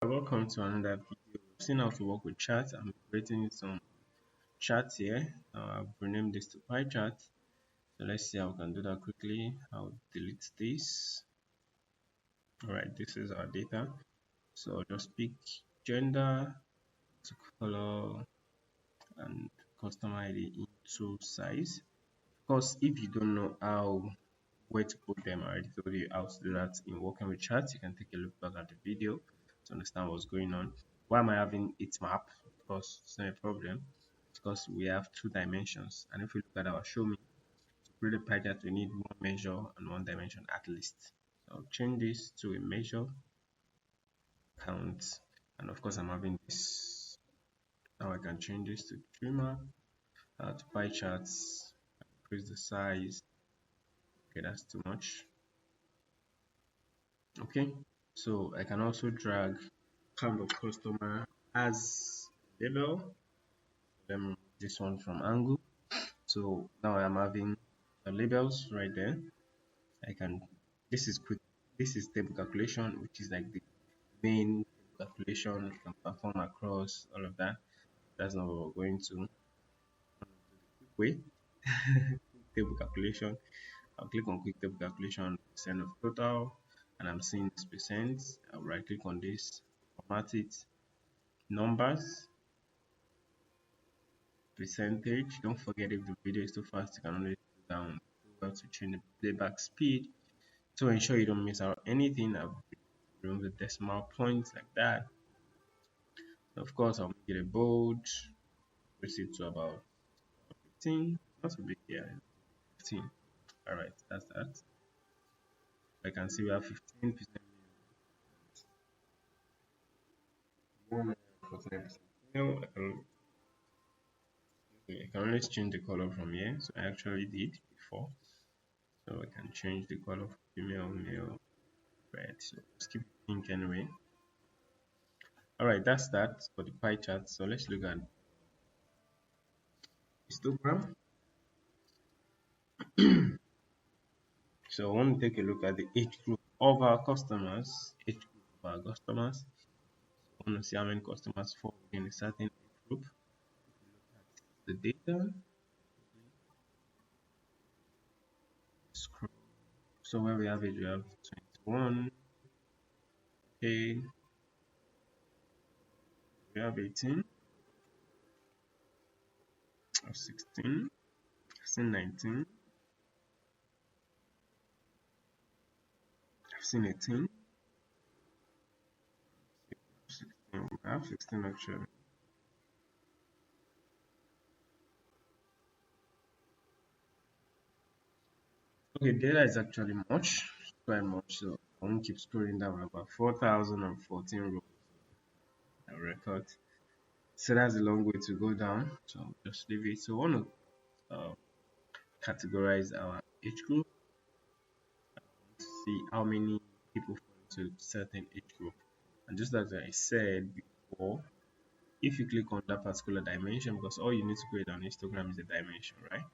Welcome to another video. We've seen how to work with charts. I'm creating some charts here. I've renamed this to pie chart. So let's see how we can do that quickly. I'll delete this. Alright, this is our data. So I'll just pick gender to color and customer ID into size. Of course, if you don't know where to put them, I already told you how to do that in working with charts. You can take a look back at the video to understand what's going on. Why am I having it map? Because it's not a problem. Because we have two dimensions, and if we look at our show me to create a pie chart, we need one measure and one dimension at least. So I'll change this to a measure count, and of course I'm having this. Now I can change this to trimmer, to pie charts, increase the size. Okay, that's too much. Okay, so I can also drag count of customer as label. Then this one from angle. So now I'm having the labels right there. I can this is quick. This is table calculation, which is like the main calculation you can perform across all of that. That's not what we're going to. Quick way. Table calculation. I'll click on quick table calculation, percent of total, and I'm seeing this percent. I'll right click on this, format it, numbers, percentage. Don't forget, if the video is too fast, you can only go down to change the playback speed to ensure you don't miss out anything. I've removed the decimal points like that. Of course, I'll make it a bold, increase it to about 15, not a big deal, 15. All right, that's that. I can see we have 15%. More 49%. I can always change the color from here. So I actually did before. So I can change the color from female, male, red. So just keep it pink anyway. Alright, that's that for the pie chart. So let's look at histogram. So I want to take a look at the age group of our customers. I want to see how many customers fall within a certain age group. The data. Scroll. So where we have it, we have 21. Okay. We have 18. 16. 19. I've seen 18. 16. I have 16 actually. Okay, data is actually quite much. So I won't keep scrolling down. About 4,014 rows record. So that's a long way to go down. So I'll just leave it. So I want to categorize our age group. See how many people fall into certain age group. And just as I said before, if you click on that particular dimension, because all you need to create on Instagram is a dimension, right?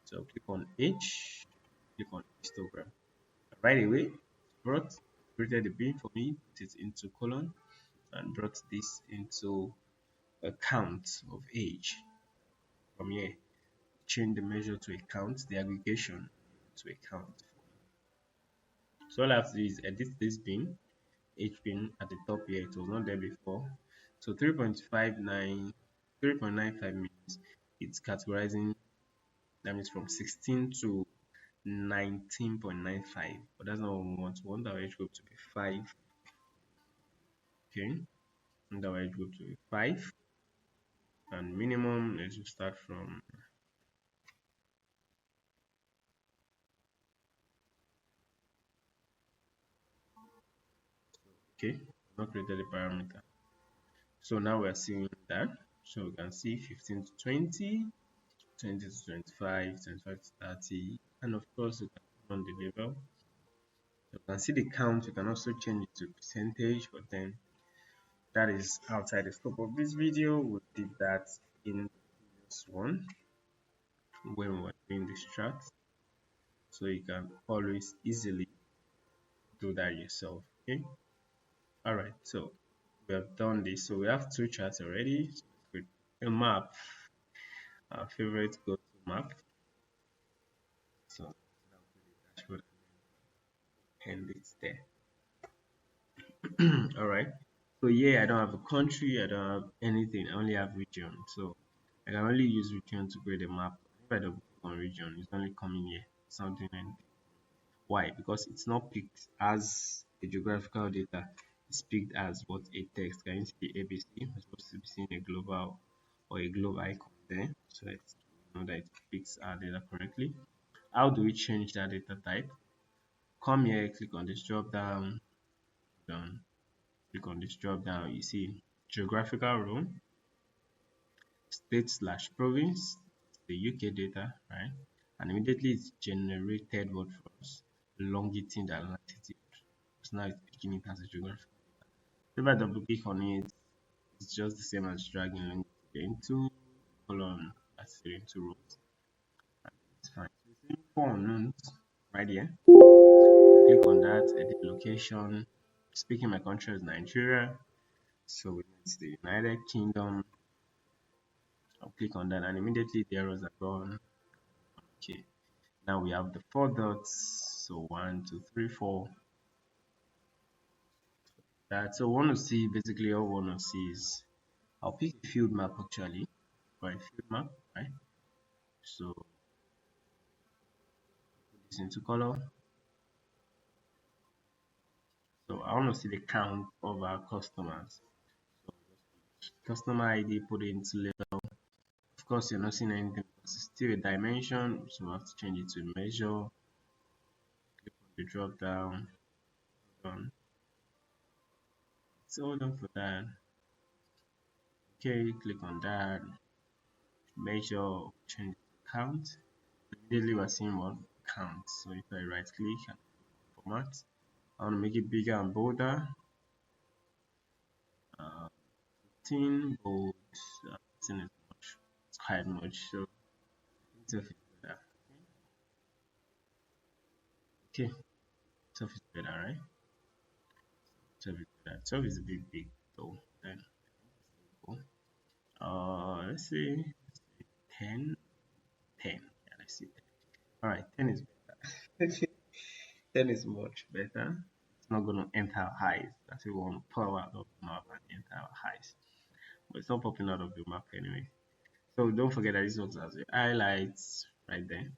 So click on age, click on histogram. Right away, created a bin for me, put it into column, and brought this into a count of age. From here, change the measure to a count, the aggregation to a count. So all I have to do is edit this bin, age bin at the top here. It was not there before. So 3.95 means it's categorizing, that means from 16 to 19.95, but that's not what we want. We want our age group to be 5. Okay, and our age group to be 5, and minimum, let's just start from okay, not created a parameter. So now we're seeing that. So we can see 15 to 20, 20 to 25, 25 to 30, and of course we can put on the label. You can see the count. You can also change it to percentage, but then that is outside the scope of this video. We did that in this one when we were doing this chart, so you can always easily do that yourself. Okay, all right. So we have done this. So we have two charts already. So with a map, our favorite go-to map. So dashboard and it there. All right. So yeah, I don't have a country. I don't have anything. I only have region. So I can only use region to create a map. If I don't click on region, it's only coming here. Something and why? Because it's not picked as a geographical data. It's picked as what a text. Can you see ABC? We're supposed to be seeing a global or a globe icon there. So let's know that it picks our data correctly. How do we change that data type? Come here, click on this drop down, done. Click on this drop down. You see geographical row, state slash province, the UK data, right? And immediately it's generated what for us? Longitude and latitude. So now it's picking it as a geographical. If I double click on it, it's just the same as dragging longitude into column, that's it, into rows. It's fine. So it's saying four unknowns right here. Click on that, edit location. Speaking my country is Nigeria. So it's the United Kingdom. I'll click on that and immediately the errors are gone. Okay. Now we have the four dots. So one, two, three, four. That so want to see basically all we want to see is I'll pick a field map actually for a field map, right? So put this into color. So I want to see the count of our customers. So customer ID, put it into label. Of course, you're not seeing anything because it's still a dimension, so we have to change it to measure. Click on the drop down. Done. So done for that. Okay, click on that. Measure, change the count. Immediately we're seeing what count. So if I right click and format, I want to make it bigger and bolder. 15 bold. 15 is much. It's quite much. So it's a better. Okay, 12 is better, right? 12 is better. 12 is a big though. Then cool. Let's see 10. 10. Yeah, let's see 10. All right, 10 is better. 10 is much better. It's not going to enter our highs. That's what we want to pull out of the map and enter our highs. But it's not popping out of the map anyway. So don't forget that this works as a highlights right there.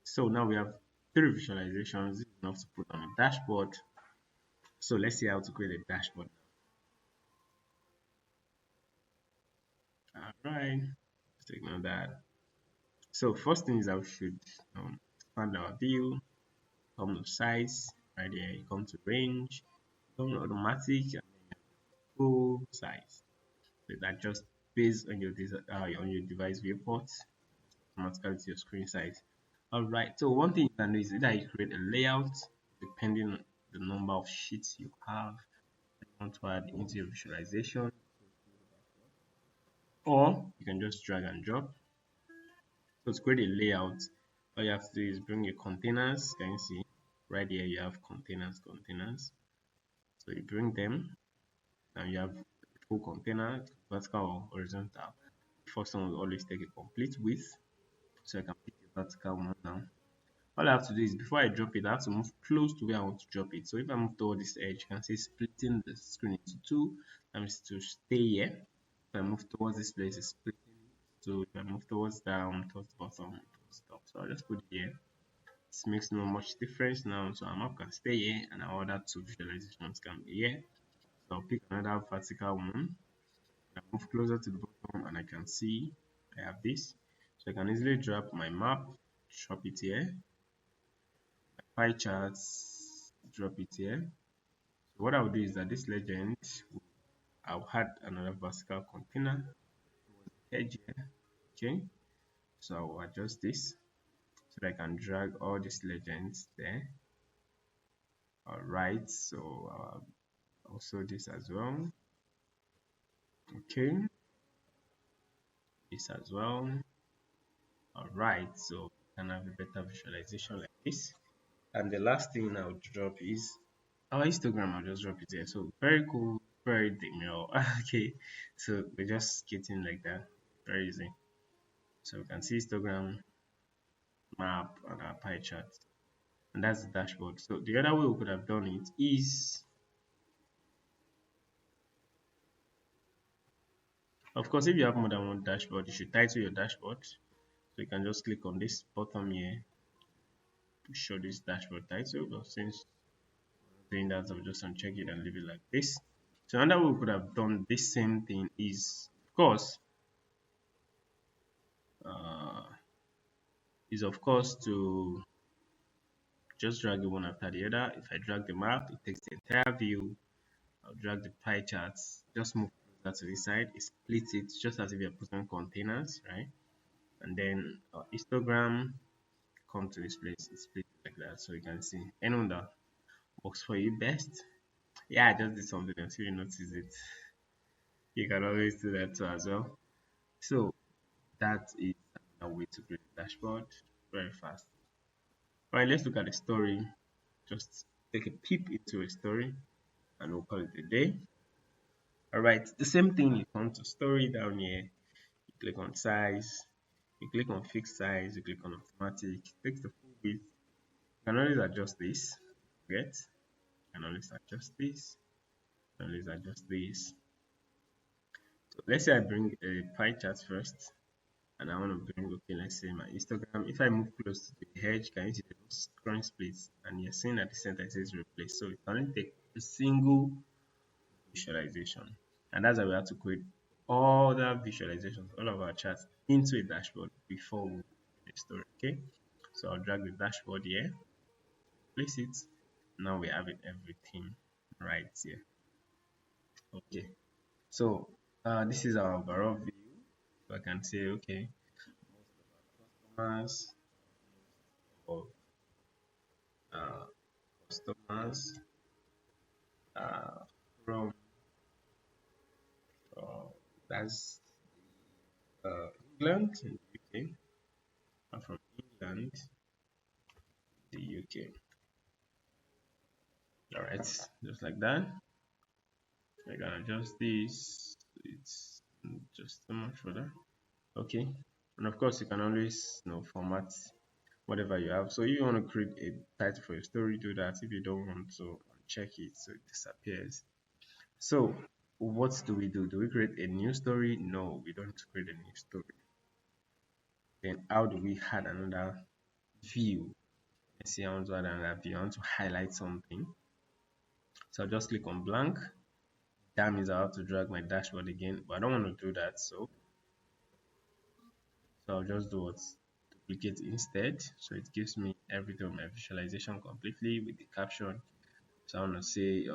So now we have three visualizations. This is enough to put on a dashboard. So let's see how to create a dashboard. All right, let's ignore that. So first thing is that we should expand our view, come to size, right here, you come to range, come to automatic, and full size. So that just based on your device viewport, automatically to your screen size. All right. So one thing you can do is either you create a layout depending on the number of sheets you have you want to add into your visualization, or you can just drag and drop. So to create a layout, all you have to do is bring your containers. Can you see right here? You have containers. So you bring them, and you have full container, vertical or horizontal. The first one will always take a complete width, so I can pick a vertical one now. All I have to do is before I drop it, I have to move close to where I want to drop it. So if I move toward this edge, you can see splitting the screen into two. That means to stay here. If I move towards this place, it's splitting. So if I move towards down, towards bottom, towards top. So I'll just put it here. This makes no much difference now. So our map can stay here and our other two visualizations can be here. So I'll pick another vertical one. I move closer to the bottom and I can see I have this. So I can easily drop my map, drop it here. Pie charts, drop it here. So what I'll do is that this legend, I'll add another vertical container towards the edge here. Okay, so I'll adjust this so that I can drag all these legends there. All right, so also this as well. Okay, this as well. All right, so you can have a better visualization like this. And the last thing I'll drop is our Instagram. I'll just drop it here. So very cool. very demure. Okay, so we're just getting like that. Very easy. So we can see histogram, map, and our pie chart. And that's the dashboard. So the other way we could have done it is, of course, if you have more than one dashboard, you should title your dashboard. So you can just click on this bottom here to show this dashboard title. But since I'm doing that, I'll just uncheck it and leave it like this. So another way we could have done this same thing uh, is of course to just drag it one after the other. If I drag the map, it takes the entire view. I'll drag the pie charts, just move that to the side. It splits it just as if you're putting containers, right? And then histogram come to this place, it splits like that. So you can see anyone that works for you best. Yeah, I just did something else. If you notice it, you can always do that too as well. So that is a way to create a dashboard very fast. All right, let's look at the story. Just take a peep into a story and we'll call it a day. All right, the same thing, you come to story down here, you click on size, you click on fixed size, you click on automatic, it takes the full width. You can always adjust this, get? You can always adjust this, you can always adjust this. So let's say I bring a pie chart first, and I want to bring, okay, let's say my histogram. If I move close to the edge, can you see the scrolling splits? And you're seeing at the center it says replace. So it can only take a single visualization. And that's why we have to create all the visualizations, all of our charts into a dashboard before we the story. Okay. So I'll drag the dashboard here, place it. Now we have it everything right here. Okay. So this is our overall view. So I can say, okay, customers or uh, customers from uh, that's England in the UK, and from England, the UK. All right, just like that. I can adjust this. It's just too much for that. Okay, and of course you can always format whatever you have. So if you want to create a title for your story, do that. If you don't want to, check it so it disappears. So what do we do? Do we create a new story? No, we don't create a new story. Then how do we add another view? Let's say I want to add another view. I want to highlight something. So I'll just click on blank. That means I have to drag my dashboard again, but I don't want to do that. So I'll just do what? Duplicate instead. So it gives me everything on my visualization completely with the caption. So I want to say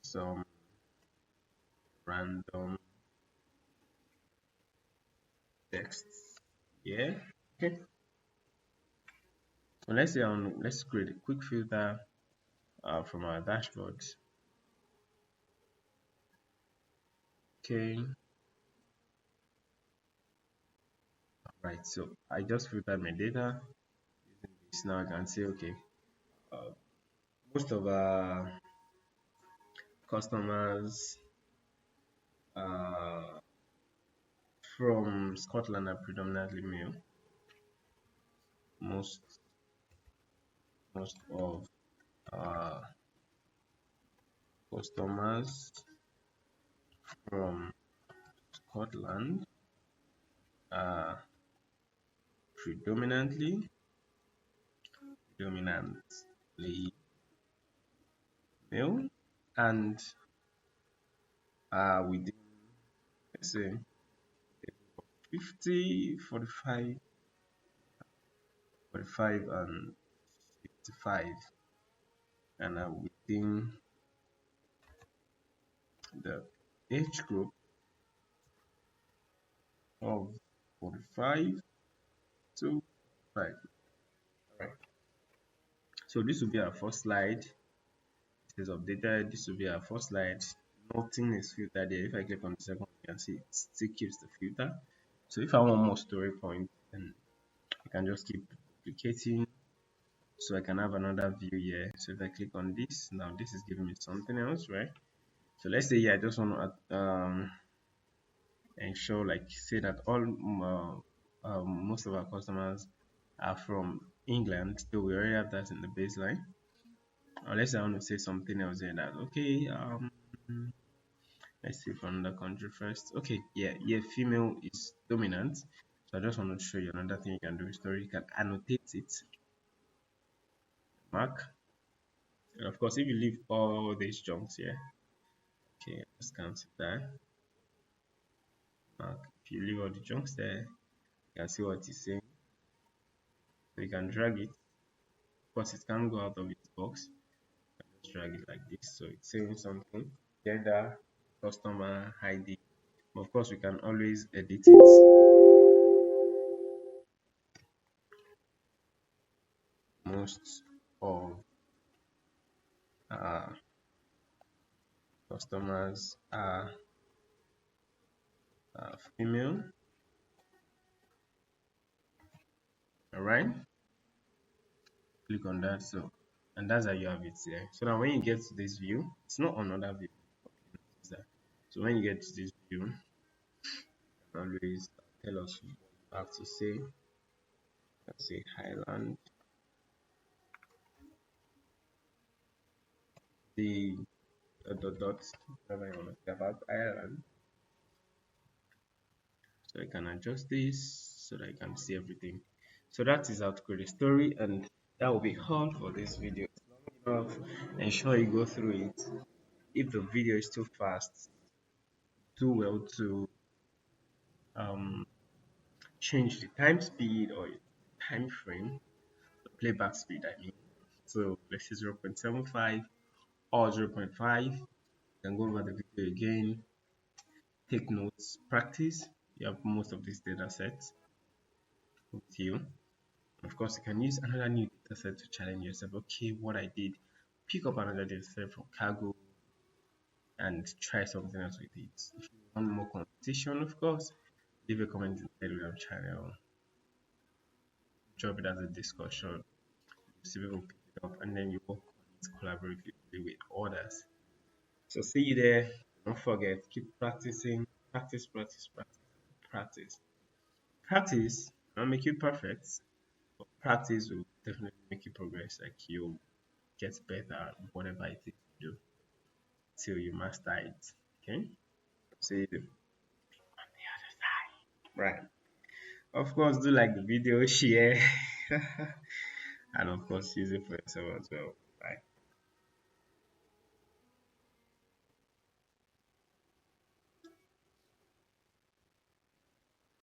some random text. Yeah. Okay. So let's say let's create a quick filter from our dashboard. Okay. Right. So I just filtered my data. Using this now I can say, okay, uh, most of our customers uh, from Scotland are predominantly male. Most of our customers from Scotland are predominantly predominantly male and are within, let's say, 50, 45, 45 and 55, and are within the age group of 45 to 5. Right. So this will be our first slide. It is updated. This will be our first slide. Nothing is filtered there. If I click on the second, you can see it still keeps the filter. So if I want more story points, then I can just keep duplicating So I can have another view here. So if I click on this, now this is giving me something else, right? So let's say, yeah, I just want to ensure, like, say that all most of our customers are from England, so we already have that in the baseline. Unless I want to say something else here, that okay, let's see from the country first. Okay, yeah, yeah, female is dominant. So I just want to show you another thing you can do. So you can annotate it, mark, and of course, if you leave all these junks here, okay, let's cancel that. Mark. If you leave all the junks there, you can see what it's saying. So you can drag it. Of course, it can't go out of its box. Just drag it like this. So it's saying something. Gender, customer ID. But of course, we can always edit it. Most of our customers are female. All right. Click on that. So, and that's how you have it there. So now when you get to this view, it's not another view. It's that. So when you get to this view, always tell us what you have to say. Let's say Highland. The dots, whatever you want to say about Ireland. So I can adjust this so that I can see everything. So that is how to create a story, and that will be all for this video. It's long enough. Ensure you go through it. If the video is too fast, do well to um, change the time speed or time frame, the playback speed, I mean. So let's say 0.75 or 0.5. Then go over the video again, take notes, practice. You have most of these data sets with you. Of course, you can use another new data set to challenge yourself. Okay, what I did, pick up another data set from Cargo and try something else with it. If you want more competition, of course, leave a comment in the Telegram channel, drop it as a discussion, see people pick it up, and then you work on it collaboratively with others. So see you there. Don't forget, keep practicing, practice, practice, practice, practice. Practice will not make you perfect, but practice will definitely make you progress. Like you get better at whatever it is you do till you master it. Okay? See you on the other side. Right. Of course, do like the video, share, and of course, use it for yourself as well.